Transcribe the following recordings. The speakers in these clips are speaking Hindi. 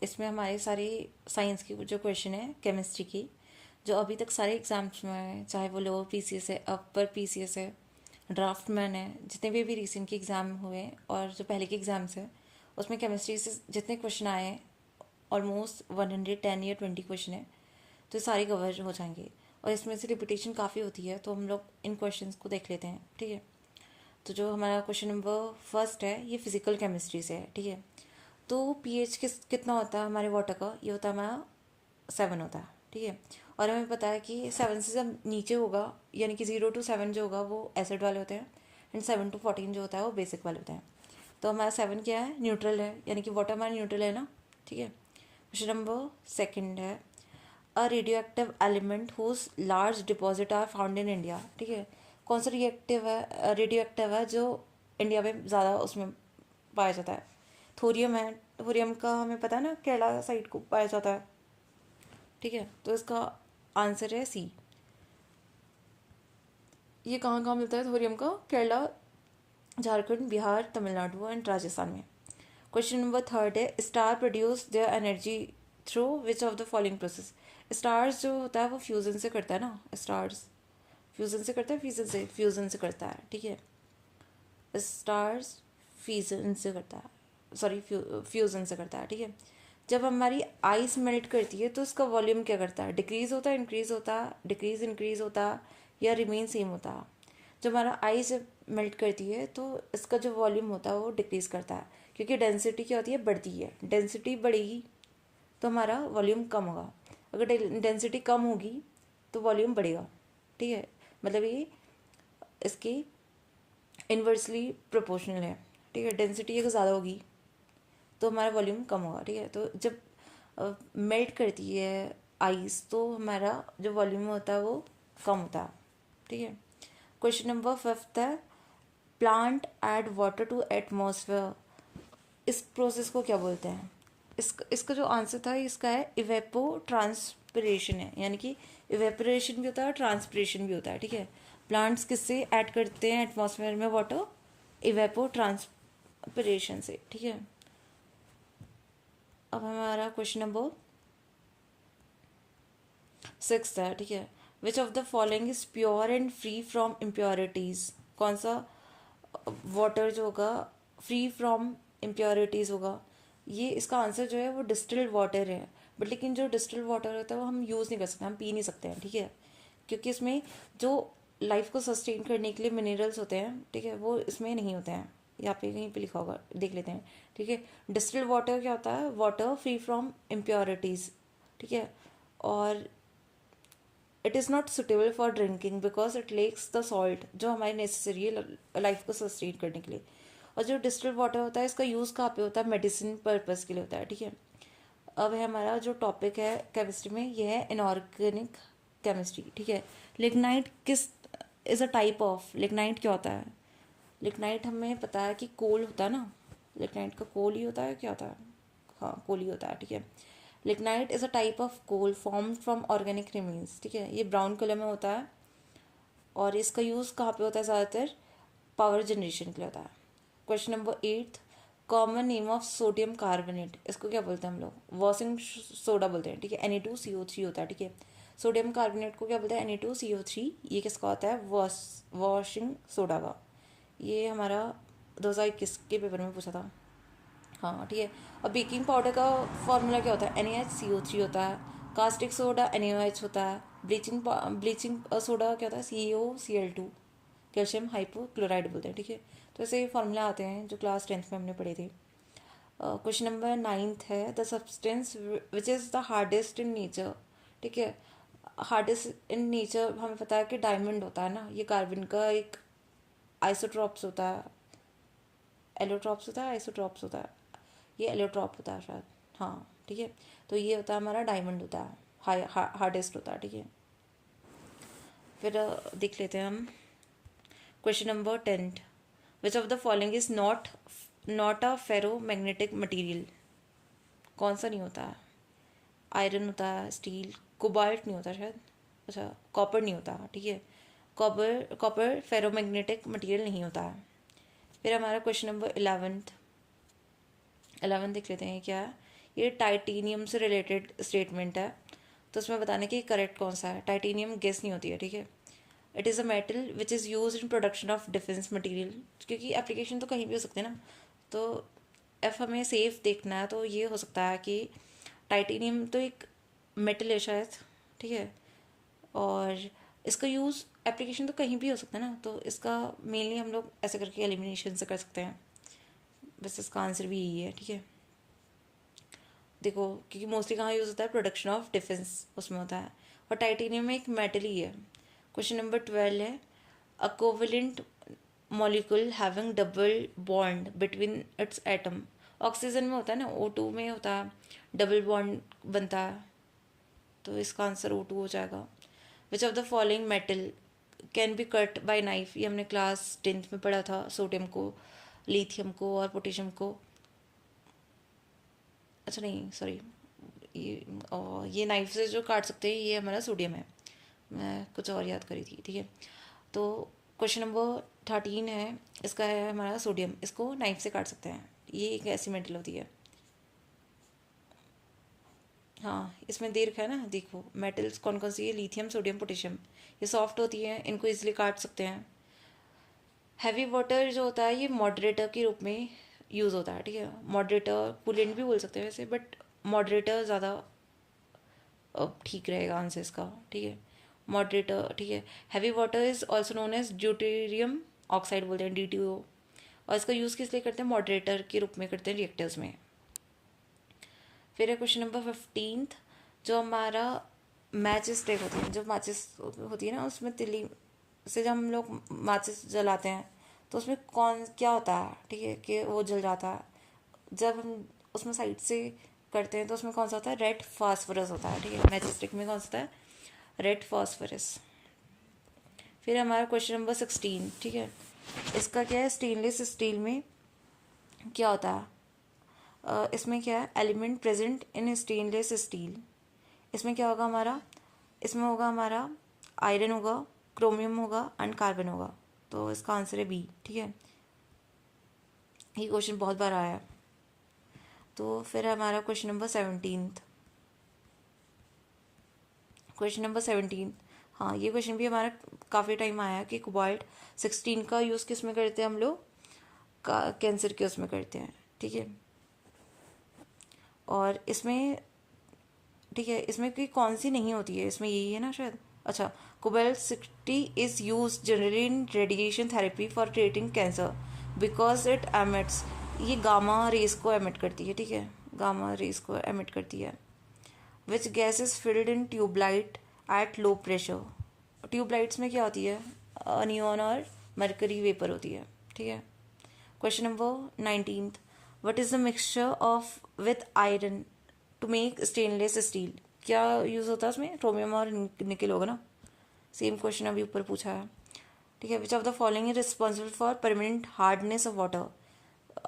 इसमें हमारे सारे साइंस की जो क्वेश्चन है केमिस्ट्री की, जो अभी तक सारे एग्जाम्स में है, चाहे वो लोअर पीसीएस है, अपर पीसीएस है, ड्राफ्टमैन है, जितने भी रिसेंट के एग्ज़ाम हुए और जो पहले के एग्ज़ाम्स है उसमें केमिस्ट्री से जितने क्वेश्चन आए हैं ऑलमोस्ट 110 या 20 क्वेश्चन है, तो सारे कवर हो जाएंगे। और इसमें से रिपीटेशन काफ़ी होती है, तो हम लोग इन क्वेश्चंस को देख लेते हैं। ठीक है, तो जो हमारा क्वेश्चन नंबर फर्स्ट है ये फिजिकल केमिस्ट्री से है। ठीक है, तो पीएच कितना होता है हमारे वाटर का, ये होता है हमारा 7 होता है। ठीक है, और हमें पता है कि 7 से जब नीचे होगा, यानी कि 0 to 7 जो होगा वो एसिड वाले होते हैं, एंड 7 to 14 जो होता है वो बेसिक वाले होते हैं। तो हमारा 7 क्या है, न्यूट्रल है, यानी कि वाटर हमारा न्यूट्रल है ना। ठीक है, क्वेश्चन नंबर सेकंड है a radioactive element whose large deposits are found in India. ठीक है, कौन सा रिएक्टिव है, रेडियो एक्टिव है जो इंडिया में ज़्यादा उसमें पाया जाता है? थोरियम है। थोरियम का हमें पता है ना, केरला साइड को पाया जाता है। ठीक है, तो इसका आंसर है सी। ये कहाँ कहाँ मिलता है थोरियम का? केरला, झारखंड, बिहार, तमिलनाडु एंड राजस्थान में। क्वेश्चन नंबर थर्ड है star produce their energy through which of the following process. Stars जो होता है वो फ्यूजन से करता है ना, स्टार्स फ्यूजन से करता है, फ्यूजन से करता है। ठीक है, स्टार्स फ्यूजन से करता है, सॉरी फ्यूजन से करता है। ठीक है, जब हमारी आइस मेल्ट करती है तो उसका वॉल्यूम क्या करता है, डिक्रीज होता है, इंक्रीज होता है, डिक्रीज इंक्रीज होता है, या रिमेन सेम होता है? जब हमारा आइस मेल्ट करती है तो इसका जो वॉल्यूम होता है वो डिक्रीज करता है, क्योंकि डेंसिटी क्या होती है, बढ़ती है। डेंसिटी बढ़ेगी तो हमारा वॉल्यूम कम होगा, अगर डेंसिटी कम होगी तो वॉल्यूम बढ़ेगा। ठीक है, मतलब ये इसकी इन्वर्सली प्रोपोर्शनल है। ठीक है, डेंसिटी अगर ज़्यादा होगी तो हमारा वॉल्यूम कम होगा। ठीक है, तो जब मेल्ट करती है आइस तो हमारा जो वॉल्यूम होता है वो कम होता है। ठीक है, क्वेश्चन नंबर फिफ्थ है plant add water to atmosphere, इस प्रोसेस को क्या बोलते हैं? इसका जो आंसर था इसका है इवेपो ट्रांसपिरेशन है, यानी कि इवेपोरेशन भी होता है, ट्रांसपिरेशन भी होता है। ठीक है, प्लांट्स किससे ऐड करते हैं एटमॉस्फेयर में वाटर? इवेपो ट्रांसपिरेशन से। ठीक है, अब हमारा क्वेश्चन नंबर 6 है। ठीक है, which of the following is pure and free from impurities, कौन सा वाटर जो होगा फ्री फ्रॉम इम्प्योरिटीज़ होगा? ये इसका आंसर जो है वो डिस्टिल्ड वाटर है, बट लेकिन जो डिस्टिल्ड वाटर होता है वो हम यूज़ नहीं कर सकते, हम पी नहीं सकते हैं। ठीक है, क्योंकि इसमें जो लाइफ को सस्टेन करने के लिए मिनरल्स होते हैं, ठीक है, वो इसमें नहीं होते हैं। यहाँ पे कहीं पे लिखा होगा, देख लेते हैं। ठीक है, डिस्टिल्ड वाटर क्या होता है? Water free from impurities. ठीक है, और it is not suitable for drinking because it lacks the salt जो हमारी नेसेसरी है लाइफ को सस्टेन करने के लिए। और जो डिस्टिल्ड वाटर होता है इसका यूज़ कहाँ पे होता है? मेडिसिन पर्पज़ के लिए होता है। ठीक है, अब है हमारा जो टॉपिक है केमिस्ट्री में, ये है इनऑर्गेनिक केमिस्ट्री। ठीक है, लिग्नाइट किस is a type of, lignite क्या होता है? लिग्नाइट हमें पता है कि कोल होता है ना, लिग्नाइट का कोल ही होता है, क्या होता है? हाँ, कोल ही होता है। ठीक है, lignite is a type of coal form from organic remains. ठीक है, ये ब्राउन कलर में होता है और इसका यूज़ कहाँ पे होता है? ज़्यादातर पावर जनरेशन के लिए होता है। Question number 8, common name of sodium carbonate, इसको क्या बोलते हैं हम लोग? वॉशिंग सोडा बोलते हैं। ठीक है, Na2CO3 होता है। ठीक है, सोडियम कार्बोनेट को क्या बोलते हैं? Na2CO3। ये किसका होता है? वॉशिंग सोडा का। ये हमारा 2021 के पेपर में पूछा था। हाँ, ठीक है, और बेकिंग पाउडर का फॉर्मूला क्या होता है? NaHCO3 होता है। कास्टिक सोडा NaOH होता है। ब्लीचिंग सोडा क्या होता है? CaOCl2, कैल्शियम हाइपोक्लोराइड बोलते हैं। ठीक है, तो ऐसे फार्मूला आते हैं जो क्लास 10th में हमने पढ़े थे। क्वेश्चन नंबर 9 है the substance which is the hardest in nature. ठीक है, हार्डेस्ट इन नेचर हमें पता है कि डायमंड होता है ना, ये कार्बन का एक आइसोट्रॉप्स होता है, एलोट्रॉप्स होता है, आइसोट्रॉप्स होता है, ये एलोट्रॉप होता है शायद। हाँ, ठीक है, तो ये होता है हमारा डायमंड होता है, हार्डेस्ट होता है। ठीक है, फिर देख लेते हैं हम question number 10, which of the following is not a ferromagnetic material, कौन सा नहीं होता है? आयरन होता है, स्टील, कोबाल्ट नहीं होता शायद, अच्छा कॉपर नहीं होता। ठीक है, कॉपर फेरो मैग्नेटिक मटीरियल नहीं होता है। फिर हमारा क्वेश्चन नंबर 11 देख लेते हैं क्या है। ये टाइटेनियम से रिलेटेड स्टेटमेंट है, तो उसमें बताने कि करेक्ट कौन सा है। टाइटेनियम गेस नहीं होती है, ठीक है। It is a metal which is use in production of defence material, क्योंकि एप्लीकेशन तो कहीं भी हो सकते हैं ना, तो एफ हमें सेफ देखना है, तो ये हो सकता है कि टाइटेनियम तो एक मेटल है शायद, ठीक है, और इसका यूज़ एप्लीकेशन तो कहीं भी हो सकता है ना, तो इसका मेनली हम लोग ऐसे करके एलिमिनेशन से कर सकते हैं। बस इसका आंसर भी यही है, ठीक है। देखो क्योंकि मोस्टली कहाँ यूज़ होता है, प्रोडक्शन ऑफ डिफेंस उसमें होता है, और टाइटेनियम में एक मेटल ही है। क्वेश्चन नंबर 12 है, अ covalent molecule having double bond between its atom. Oxygen में होता है ना, O2 में होता है, डबल बॉन्ड बनता है, तो इसका आंसर O2 हो जाएगा। विच of the following metal can be cut by knife, ये हमने क्लास 10th में पढ़ा था, सोडियम को, लिथियम को और पोटेशियम को। अच्छा नहीं सॉरी, ये नाइफ से जो काट सकते हैं ये हमारा सोडियम है, मैं कुछ और याद करी थी, ठीक है। तो क्वेश्चन नंबर 13 है, इसका है हमारा सोडियम, इसको नाइफ से काट सकते हैं, ये एक ऐसी मेटल होती है। हाँ इसमें दे रखा है ना, देखो मेटल्स कौन कौन सी है, लिथियम सोडियम पोटेशियम, ये सॉफ्ट होती है, इनको इजीली काट सकते हैं। हैवी वाटर जो होता है ये मॉडरेटर के रूप में यूज़ होता है, ठीक है। मॉडरेटर कूलेंट भी बोल सकते हैं वैसे, बट मॉडरेटर ज़्यादा ठीक रहेगा आंसर इसका, ठीक है। मॉडरेटर, ठीक है। Heavy water is also known as deuterium oxide बोलते हैं, DTO, और इसका यूज़ किस लिए करते हैं, मॉडरेटर के रूप में करते हैं रिएक्टर्स में। फिर है क्वेश्चन नंबर 15, जो हमारा मैचिस स्टिक होती है, जो माचिस होती है ना, उसमें तिल्ली से जब हम लोग माचिस जलाते हैं तो उसमें कौन क्या होता है, ठीक है, कि वो जल जाता है। जब हम उसमें साइड से करते हैं तो उसमें कौन सा होता है, रेड फास्फोरस होता है, ठीक है। मैचिस स्टिक में कौन सा होता है, रेड फास्फोरस। फिर हमारा क्वेश्चन नंबर 16, ठीक है, इसका क्या है, स्टेनलेस स्टील में क्या होता है, इसमें क्या है, element present in stainless steel, इसमें क्या होगा हमारा, इसमें होगा हमारा आयरन होगा, क्रोमियम होगा एंड कार्बन होगा, तो इसका आंसर है बी, ठीक है। ये क्वेश्चन बहुत बार आया है। तो फिर हमारा क्वेश्चन नंबर 17, क्वेश्चन नंबर 17, हाँ ये क्वेश्चन भी हमारा काफ़ी टाइम आया कि कोबाल्ट 16 का यूज़ किस में करते हैं हम लोग, कैंसर के उसमें करते हैं, ठीक है। और इसमें, ठीक है, इसमें कोई कौन सी नहीं होती है, इसमें यही है ना शायद। अच्छा, cobalt 60 is use generally in radiation therapy for treating cancer because it emits, ये गामा रेस को एमिट करती है, ठीक है, गामा रेस को एमिट करती है। Which gas is filled in tubelight at low pressure, tubelights में क्या होती है, नियॉन और मरकरी वेपर होती है, ठीक है। Question number 19, what is the mixture of with iron to make stainless steel, क्या यूज़ होता है उसमें, क्रोमियम और निकल होगा ना, सेम क्वेश्चन अभी ऊपर पूछा है, ठीक है। Which of the following is responsible for permanent hardness of water,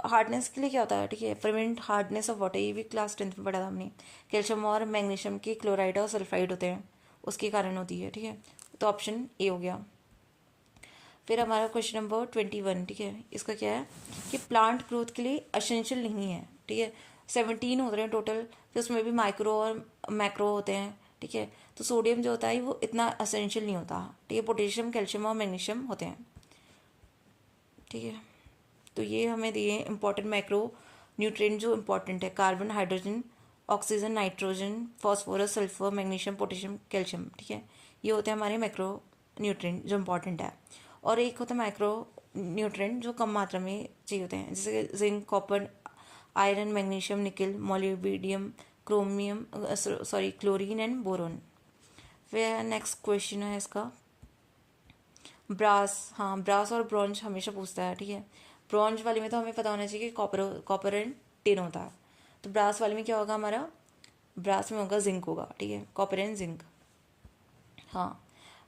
hardness के लिए क्या होता है, ठीक है, परमानेंट हार्डनेस ऑफ वाटर, ये भी क्लास 10th में पढ़ा था हमने। कैल्शियम और मैग्नीशियम के क्लोराइड और सल्फाइड होते हैं, उसके कारण होती है, ठीक है, तो ऑप्शन ए हो गया। फिर हमारा क्वेश्चन नंबर 21, ठीक है, इसका क्या है कि प्लांट ग्रोथ के लिए असेंशियल नहीं है, ठीक है। 17 होते हैं टोटल, फिर उसमें भी माइक्रो और मैक्रो होते हैं, ठीक है। तो सोडियम जो होता है वो इतना असेंशियल नहीं होता, ठीक है। पोटेशियम, कैल्शियम और मैग्नीशियम होते हैं, ठीक है। तो ये हमें दिए इंपॉर्टेंट मैक्रो न्यूट्रिएंट जो इंपॉर्टेंट है, carbon, hydrogen, oxygen, nitrogen, phosphorus, sulphur, magnesium, potassium, calcium, ठीक है। ये होते हैं हमारे मैक्रो न्यूट्रिएंट जो इंपॉर्टेंट है। और एक होता है माइक्रो न्यूट्रिएंट जो कम मात्रा में चाहिए होते हैं, जैसे जिंक, कॉपर, आयरन, मैग्नीशियम, निकल, molybdenum, chromium, sorry chlorine and boron. फिर नेक्स्ट क्वेश्चन है इसका ब्रास, हाँ ब्रास और ब्रॉन्ज हमेशा पूछता है, ठीक है। ब्रॉन्ज वाले में तो हमें पता होना चाहिए कि कॉपर एंड टिन होता है, तो ब्रास वाले में क्या होगा हमारा, ब्रास में होगा जिंक होगा, ठीक है, कॉपर एंड जिंक। हाँ,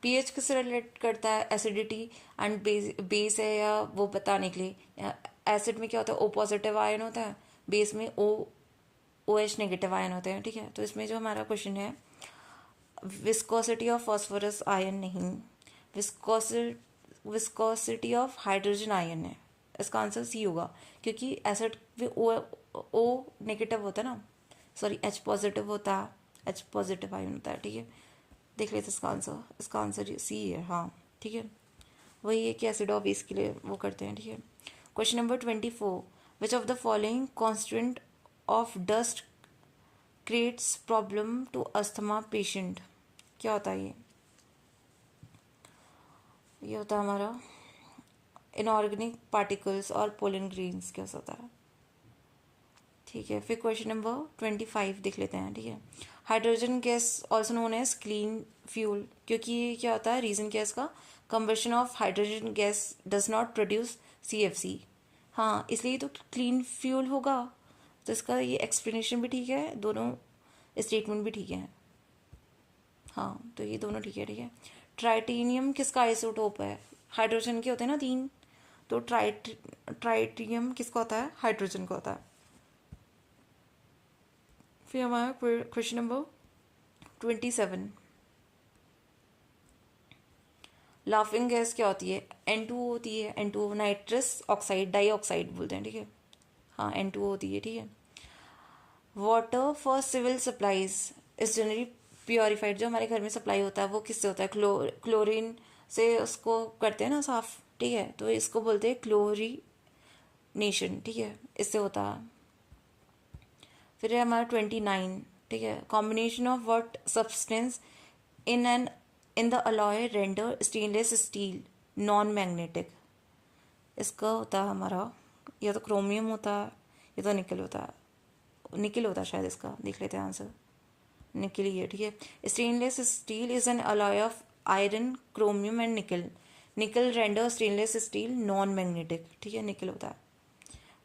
पीएच किससे रिलेट करता है, एसिडिटी एंड बेस है या वो बताने के लिए। एसिड में क्या होता है, O पॉजिटिव आयन होता है, बेस में OH नेगेटिव आयन होते हैं, ठीक है। तो इसमें जो हमारा क्वेश्चन है विस्कोसिटी ऑफ फॉस्फोरस आयन नहीं, विस्कोसिटी ऑफ हाइड्रोजन आयन है, इसका आंसर सी होगा, क्योंकि एसिड में ओ नेगेटिव होता है ना, सॉरी एच पॉजिटिव होता है, एच पॉजिटिव आयन होता है, ठीक है। देख लेते इसका आंसर सी है, हाँ ठीक है। वही है कि एसिड और बेस के लिए वो करते हैं, ठीक है। Question number 24, which of the following constituent of dust creates problem to asthma patient. क्या होता है ये होता है हमारा इनऑर्गेनिक पार्टिकल्स और पोलन ग्रेन्स क्या होता है, ठीक है। फिर क्वेश्चन नंबर 25 देख लेते हैं, ठीक है। Hydrogen gas also known as clean fuel, क्योंकि ये क्या होता है, रीज़न क्या है इसका, combustion of hydrogen gas does not produce CFC। हाँ, इसलिए तो क्लीन फ्यूल होगा। तो इसका ये एक्सप्लेनेशन भी ठीक है, दोनों स्टेटमेंट भी ठीक है। हाँ, तो ये दोनों ठीक है, ठीक है। ट्राइटेनियम किसका आइसोटोप है, हाइड्रोजन के होते हैं ना 3, तो ट्राइटियम किसका होता है, हाइड्रोजन का होता है। फिर हमारा क्वेश्चन नंबर 27, लाफिंग गैस क्या होती है, N2O होती है, N2O नाइट्रस ऑक्साइड डाइऑक्साइड बोलते हैं, ठीक है। हाँ, N2O होती है, ठीक है। Water for civil supplies is generally purified, जो हमारे घर में सप्लाई होता है वो किससे होता है, क्लोरीन से उसको करते हैं ना साफ, ठीक है। तो इसको बोलते हैं क्लोरीनेशन, ठीक है, इससे होता है। फिर है हमारा 29, ठीक है। Combination of what substance in the alloy render stainless steel non magnetic. इसका होता है हमारा, या तो क्रोमियम होता है या तो निकल होता है, निकल होता है शायद इसका, देख लेते हैं आंसर, निकल ही है, ठीक है। Stainless steel is an alloy of iron, chromium and nickel. Nickel render stainless steel non magnetic, ठीक है, निकल होता है।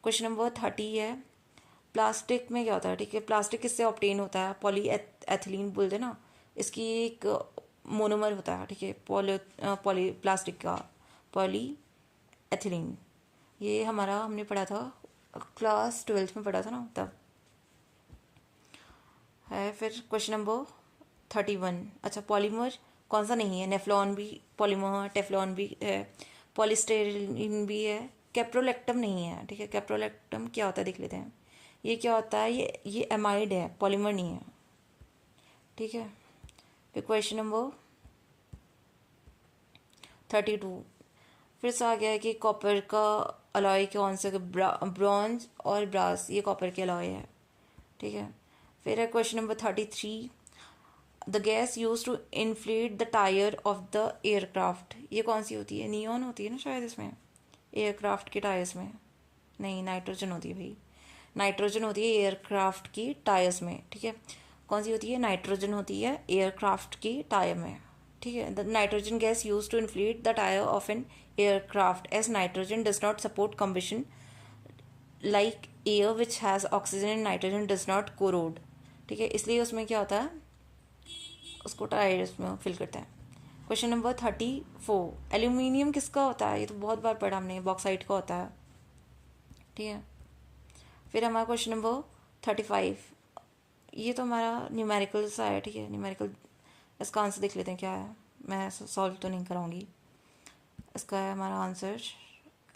क्वेश्चन नंबर 30 है, प्लास्टिक में क्या होता है, ठीक है। प्लास्टिक किससे ऑब्टेन होता है, पॉली एथिलीन बोलते हैं ना, इसकी एक मोनोमर होता है, ठीक है, पॉली प्लास्टिक का पॉली एथिलीन। ये हमारा हमने पढ़ा था क्लास 12th में पढ़ा था ना तब है। फिर क्वेश्चन नंबर 31, अच्छा पॉलीमर कौन सा नहीं है, नेफ्लॉन भी पॉलीमर है, टेफ्लॉन भी है, पॉलीस्टाइरीन भी है, कैप्रोलेक्टम नहीं है, ठीक है। कैप्रोलेक्टम क्या होता है देख लेते हैं, ये क्या होता है, ये एमाइड है, पॉलीमर नहीं है, ठीक है। फिर क्वेश्चन नंबर 32, फिर से आ गया है कि कॉपर का अलॉय कौन से, ब्रॉन्ज और ब्रास, ये कॉपर के अलॉय है, ठीक है। फिर है question number 33, the gas use to inflate the tyre of the aircraft, ये कौन सी होती है, नियॉन होती है ना शायद इसमें, एयरक्राफ्ट के टायर्स में, नहीं नाइट्रोजन होती है भाई, नाइट्रोजन होती है एयरक्राफ्ट की टायर्स में, ठीक है। कौन सी होती है, नाइट्रोजन होती है एयरक्राफ्ट की टायर में, ठीक है। The nitrogen gas use to inflate the tyre of an aircraft as nitrogen does not support combustion like air which has oxygen and nitrogen does not corrode, ठीक है। इसलिए उसमें क्या होता है, उसको टायर्स में फिल करते हैं। क्वेश्चन नंबर 34, एल्यूमिनियम किसका होता है, ये तो बहुत बार पढ़ा हमने, बॉक्साइट का होता है, ठीक है। फिर हमारा क्वेश्चन नंबर 35, ये तो हमारा न्यूमेरिकल सा है, ठीक है, न्यूमेरिकल। इसका आंसर देख लेते हैं क्या है, मैं सॉल्व तो नहीं कराऊंगी। इसका है हमारा आंसर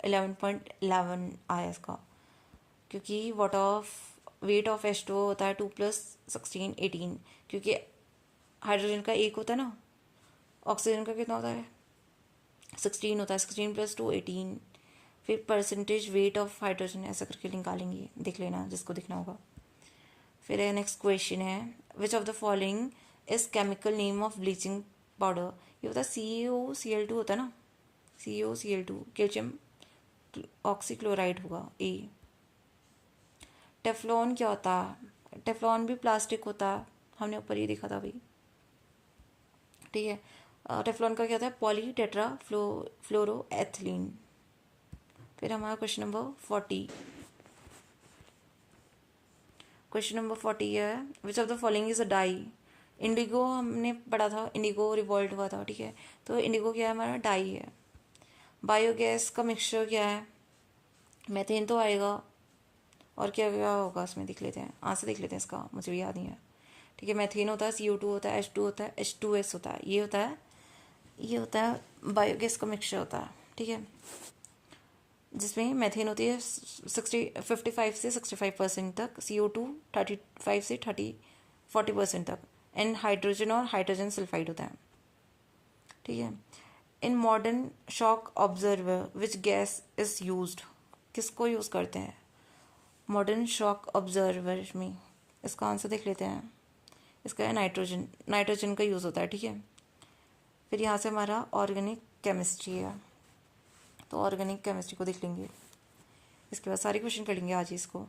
11.11 आया इसका, क्योंकि वेट ऑफ H2O होता है 2 + 16 18, क्योंकि हाइड्रोजन का 1 होता है ना, ऑक्सीजन का कितना होता है 16 होता है, 16 + 2 18। फिर परसेंटेज वेट ऑफ हाइड्रोजन ऐसा करके निकालेंगे, देख लेना जिसको दिखना होगा। फिर नेक्स्ट क्वेश्चन है, which of the following is chemical name of bleaching powder, ये होता है CaOCl2 होता है ना, CaOCl2, कैल्शियम ऑक्सीक्लोराइड होगा ए। टेफ्लॉन क्या होता है, टेफ्लॉन भी प्लास्टिक होता है, हमने ऊपर ही देखा था भाई, ठीक है। टेफ्लॉन का क्या होता है, पॉली टेट्रा फ्लोरोएथिलीन। फिर हमारा क्वेश्चन नंबर 40, क्वेश्चन नंबर 40 है, which of the following is a dye. Indigo हमने पढ़ा था, इंडिगो रिवॉल्ट हुआ था, ठीक है। तो इंडिगो क्या है, हमारा डाई है। बायोगैस का मिक्सचर क्या है, मेथेन तो आएगा, और क्या क्या होगा इसमें देख लेते हैं, आंसर देख लेते हैं इसका, मुझे भी याद नहीं है, ठीक है। मेथेन होता है, CO2 होता है, H2 होता है, H2S होता है, ये होता है बायोगैस का मिक्सचर होता है, ठीक है। जिसमें मेथेन होती है 55 से 65% तक, CO2 35 से 40% तक, एंड हाइड्रोजन और हाइड्रोजन सल्फाइड होता है। ठीक है। In modern shock observer which gas is used, किसको यूज़ करते हैं मॉडर्न शॉक ऑब्जर्वर में? इसका आंसर देख लेते हैं। इसका है नाइट्रोजन, नाइट्रोजन का यूज़ होता है। ठीक है। फिर यहाँ से हमारा ऑर्गेनिक केमिस्ट्री है, तो ऑर्गेनिक केमिस्ट्री को देख लेंगे। इसके बाद सारे क्वेश्चन कर लेंगे आज ही इसको।